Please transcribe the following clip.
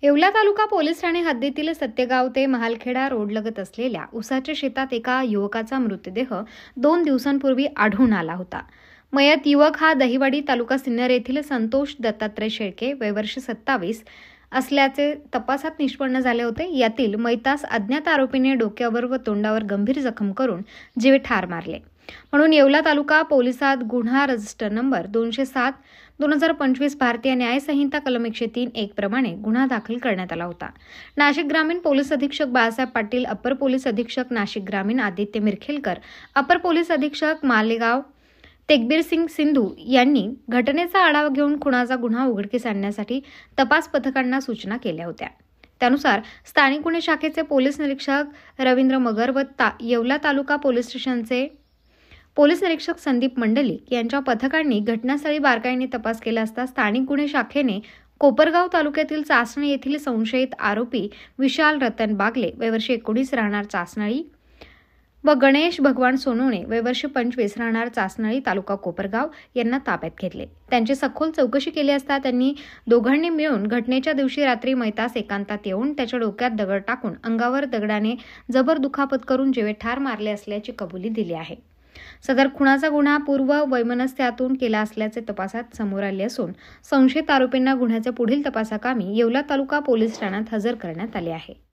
येवला तालुका police Thane हद्दीतील सत्यगाव ते महालखेडा रोडलगत असलेल्या उसाच्या शेतात एका युवकाचा मृतदेह 2 दिवसांपूर्वी आढळून आला होता. मयत युवक हा दहिवडी तालुका सिन्नर येथील संतोष दत्तात्रय शेळके वय वर्ष 27 असल्याचे तपासात निष्पन्न झाले होते. यातील मैतास अज्ञात आरोपीने डोक्यावर व तोंडावर गंभीर जखम करून जीवे ठार मारले. म्हणून येवला तालुका पोलिसात गुन्हा रजिस्टर नंबर 207/2025 भारतीय न्याय संहिता कलम 103(1) प्रमाणे गुन्हा दाखल करण्यात आला होता. नाशिक ग्रामीण पोलीस अधीक्षक बाळासाहेब पाटील, अपर पोलीस अधीक्षक नाशिक ग्रामीण आदित्य मिरखेलकर, अपर पोलीस अधीक्षक मालेगाव तेकबीर सिंग सिंधू यांनी घटनेचा आढावा घेऊन खुनाचा गुन्हा उघडकीस आणण्यासाठी तपास पथकांना सूचना केल्या होत्या. त्यानुसार स्थानिक गुन्हे शाखेचे पोलीस निरीक्षक रवींद्र मगर व येवला तालुका पोलीस स्टेशनचे पोलीस निरीक्षक संदीप मंडलिक यांच्या पथकांनी घटनास्थळी बारकाईने तपास केला असता स्थानिक गुन्हे शाखेने कोपरगाव तालुक्यातील चासणी येथील संशयित आरोपी विशाल रतन बागले वय वर्ष 19 राहणार चासनळी व गणेश भगवान सोनवणे वय वर्ष 25 राहणार चासनळी तालुका कोपरगाव यांना ताब्यात घेतले. त्यांची सखोल चौकशी केली असता त्यांनी दोघांनी मिळून घटनेच्या दिवशी रात्री मैतास एकांतात येऊन त्याच्या डोक्यात दगड टाकून अंगावर दगडाने जबर दुखापत करून जीवे ठार मारले असल्याची कबुली दिली आहे. सदर खुनाचा गुन्हा पूर्व वैमनस्यातून केला असल्याचे तपासात समोर आले असून संशयित आरोपींना गुन्ह्याच्या पुढील तपासाकामी येवला तालुका पोलीस ठाण्यात हजर करण्यात आले आहे.